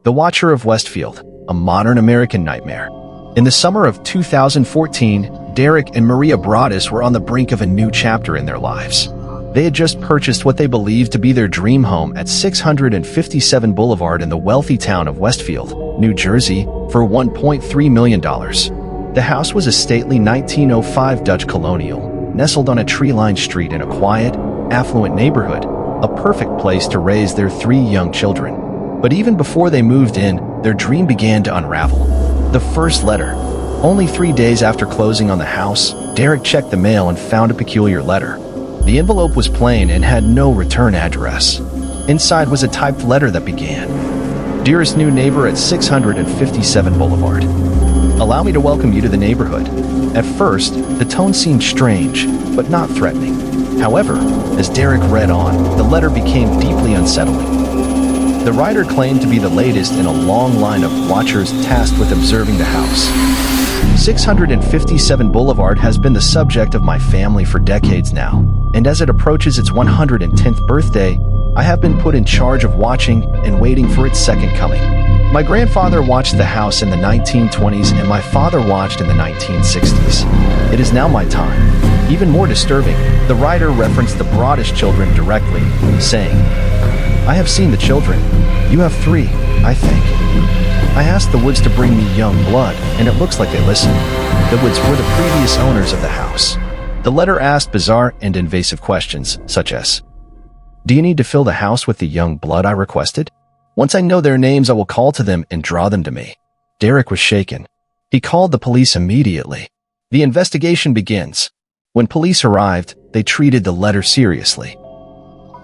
The Watcher of Westfield, a modern American nightmare. In the summer of 2014, Derek and Maria Broaddus were on the brink of a new chapter in their lives. They had just purchased what they believed to be their dream home at 657 Boulevard in the wealthy town of Westfield, New Jersey, for $1.3 million. The house was a stately 1905 Dutch colonial, nestled on a tree-lined street in a quiet, affluent neighborhood, a perfect place to raise their 3 young children. But even before they moved in, their dream began to unravel. The first letter. Only 3 days after closing on the house, Derek checked the mail and found a peculiar letter. The envelope was plain and had no return address. Inside was a typed letter that began, "Dearest new neighbor at 657 Boulevard. Allow me to welcome you to the neighborhood." At first, the tone seemed strange, but not threatening. However, as Derek read on, the letter became deeply unsettling. The writer claimed to be the latest in a long line of watchers tasked with observing the house. 657 Boulevard has been the subject of my family for decades now, and as it approaches its 110th birthday, I have been put in charge of watching and waiting for its second coming. My grandfather watched the house in the 1920s and my father watched in the 1960s. It is now my time. Even more disturbing, the writer referenced the Broaddus children directly, saying, "I have seen the children. You have 3, I think. I asked the Woods to bring me young blood, and it looks like they listened." The Woods were the previous owners of the house. The letter asked bizarre and invasive questions, such as, "Do you need to fill the house with the young blood I requested? Once I know their names, I will call to them and draw them to me." Derek was shaken. He called the police immediately. The investigation begins. When police arrived, they treated the letter seriously.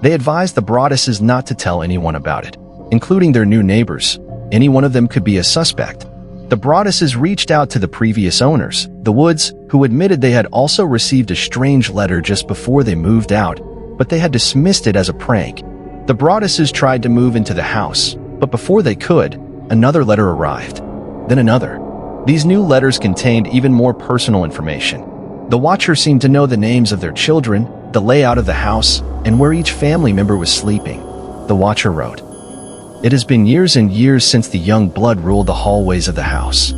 They advised the Broadduses not to tell anyone about it, including their new neighbors. Any one of them could be a suspect. The Broadduses reached out to the previous owners, the Woods, who admitted they had also received a strange letter just before they moved out, but they had dismissed it as a prank. The Broadduses tried to move into the house, but before they could, another letter arrived. Then another. These new letters contained even more personal information. The Watcher seemed to know the names of their children, the layout of the house, and where each family member was sleeping. The Watcher wrote, "It has been years and years since the young blood ruled the hallways of the house.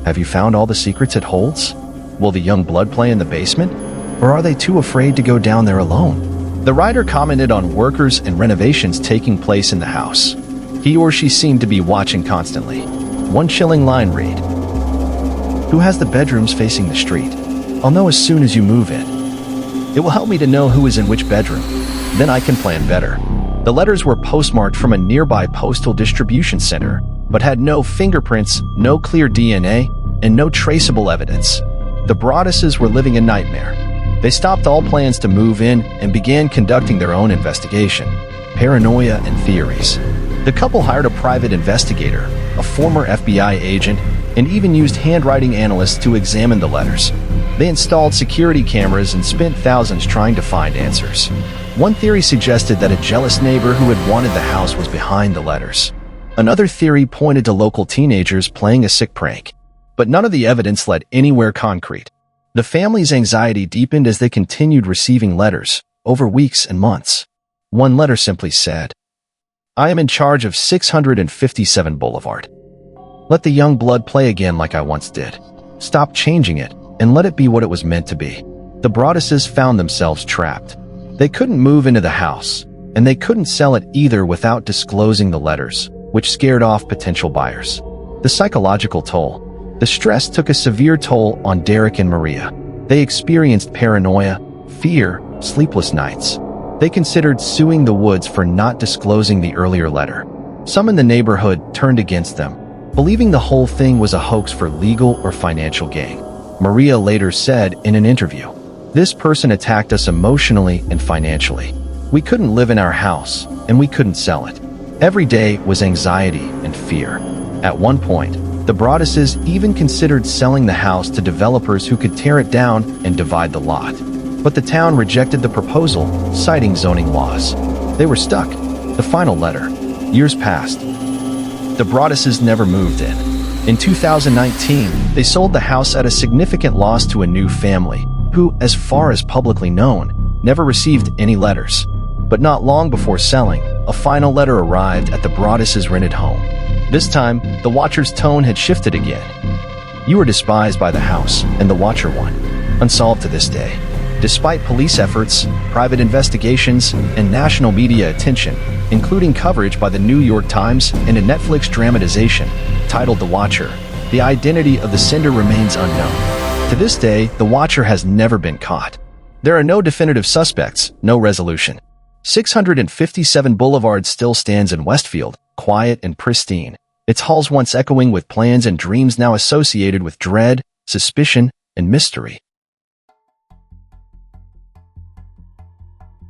Have you found all the secrets it holds? Will the young blood play in the basement? Or are they too afraid to go down there alone?" The writer commented on workers and renovations taking place in the house. He or she seemed to be watching constantly. One chilling line read, "Who has the bedrooms facing the street? I'll know as soon as you move in. It will help me to know who is in which bedroom. Then I can plan better." The letters were postmarked from a nearby postal distribution center, but had no fingerprints, no clear DNA, and no traceable evidence. The Broadduses were living a nightmare. They stopped all plans to move in and began conducting their own investigation, paranoia and theories. The couple hired a private investigator, a former FBI agent, and even used handwriting analysts to examine the letters. They installed security cameras and spent thousands trying to find answers. One theory suggested that a jealous neighbor who had wanted the house was behind the letters. Another theory pointed to local teenagers playing a sick prank. But none of the evidence led anywhere concrete. The family's anxiety deepened as they continued receiving letters, over weeks and months. One letter simply said, "I am in charge of 657 Boulevard. Let the young blood play again like I once did. Stop changing it, and let it be what it was meant to be." The Broadduses found themselves trapped. They couldn't move into the house, and they couldn't sell it either without disclosing the letters, which scared off potential buyers. The psychological toll. The stress took a severe toll on Derek and Maria. They experienced paranoia, fear, sleepless nights. They considered suing the Woods for not disclosing the earlier letter. Some in the neighborhood turned against them, believing the whole thing was a hoax for legal or financial gain. Maria later said in an interview, "This person attacked us emotionally and financially. We couldn't live in our house, and we couldn't sell it. Every day was anxiety and fear." At one point, the Broadduses even considered selling the house to developers who could tear it down and divide the lot. But the town rejected the proposal, citing zoning laws. They were stuck. The final letter. Years passed. The Broadduses never moved in. In 2019, they sold the house at a significant loss to a new family, who, as far as publicly known, never received any letters. But not long before selling, a final letter arrived at the Broadduses' rented home. This time, the watcher's tone had shifted again. "You were despised by the house, and the watcher won." Unsolved to this day. Despite police efforts, private investigations, and national media attention, including coverage by the New York Times and a Netflix dramatization titled The Watcher, the identity of the sender remains unknown. To this day, the watcher has never been caught. There are no definitive suspects, no resolution. 657 Boulevard still stands in Westfield, quiet and pristine, its halls once echoing with plans and dreams now associated with dread, suspicion, and mystery.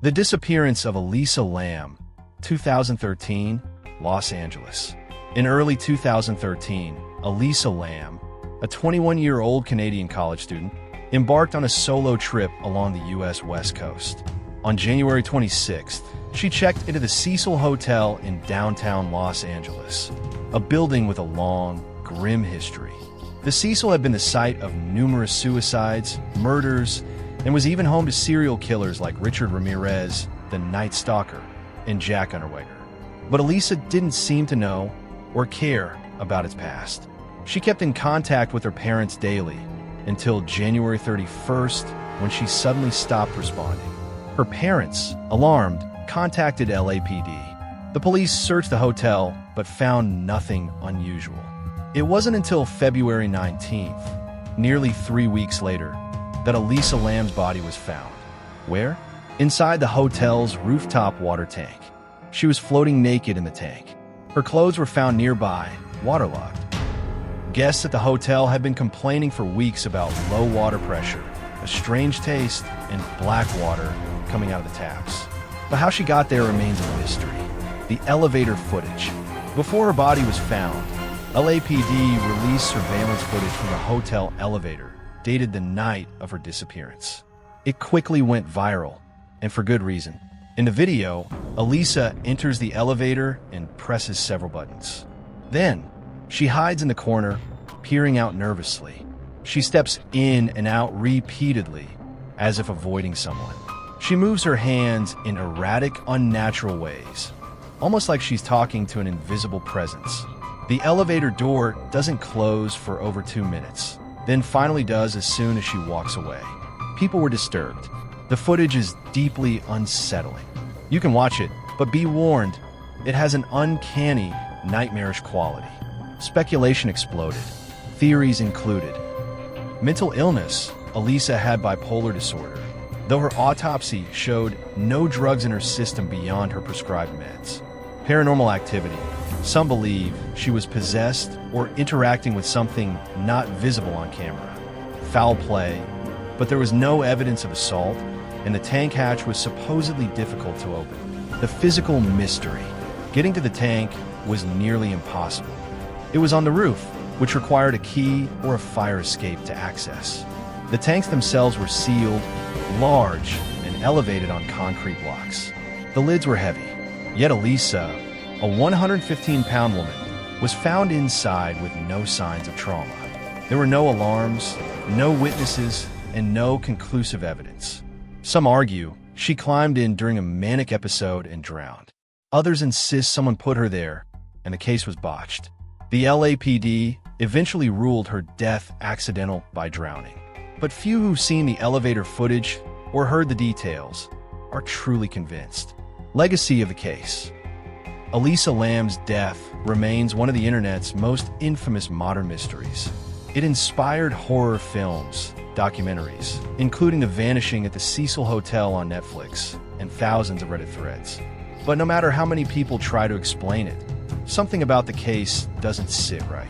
The disappearance of Elisa Lam, 2013, Los Angeles. In early 2013, Elisa Lam, a 21-year-old Canadian college student, embarked on a solo trip along the U.S. West Coast. On January 26th, she checked into the Cecil Hotel in downtown Los Angeles, a building with a long, grim history. The Cecil had been the site of numerous suicides, murders, and was even home to serial killers like Richard Ramirez, the Night Stalker, and Jack Unterweger. But Elisa didn't seem to know or care about its past. She kept in contact with her parents daily until January 31st, when she suddenly stopped responding. Her parents, alarmed, contacted LAPD. The police searched the hotel but found nothing unusual. It wasn't until February 19th, nearly 3 weeks later, that Elisa Lam's body was found. Where? Inside the hotel's rooftop water tank. She was floating naked in the tank. Her clothes were found nearby, waterlogged. Guests at the hotel had been complaining for weeks about low water pressure, a strange taste, and black water coming out of the taps. But how she got there remains a mystery. The elevator footage. Before her body was found, LAPD released surveillance footage from the hotel elevator, dated the night of her disappearance. It quickly went viral, and for good reason. In the video, Elisa enters the elevator and presses several buttons. Then, she hides in the corner, peering out nervously. She steps in and out repeatedly, as if avoiding someone. She moves her hands in erratic, unnatural ways, almost like she's talking to an invisible presence. The elevator door doesn't close for over 2 minutes, then finally does as soon as she walks away. People were disturbed. The footage is deeply unsettling. You can watch it, but be warned, it has an uncanny, nightmarish quality. Speculation exploded. Theories included mental illness. Elisa had bipolar disorder, though her autopsy showed no drugs in her system beyond her prescribed meds. Paranormal activity. Some believe she was possessed or interacting with something not visible on camera. Foul play, but there was no evidence of assault, and the tank hatch was supposedly difficult to open. The physical mystery. Getting to the tank was nearly impossible. It was on the roof, which required a key or a fire escape to access. The tanks themselves were sealed, large, and elevated on concrete blocks. The lids were heavy, yet Elisa, a 115-pound woman, was found inside with no signs of trauma. There were no alarms, no witnesses, and no conclusive evidence. Some argue she climbed in during a manic episode and drowned. Others insist someone put her there, and the case was botched. The LAPD eventually ruled her death accidental by drowning. But few who've seen the elevator footage or heard the details are truly convinced. Legacy of the case. Elisa Lam's death remains one of the internet's most infamous modern mysteries. It inspired horror films, documentaries, including The Vanishing at the Cecil Hotel on Netflix, and thousands of Reddit threads. But no matter how many people try to explain it, something about the case doesn't sit right.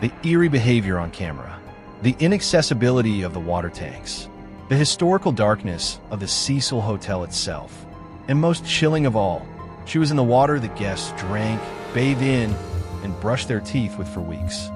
The eerie behavior on camera, the inaccessibility of the water tanks, the historical darkness of the Cecil Hotel itself, and most chilling of all, she was in the water that guests drank, bathed in, and brushed their teeth with for weeks.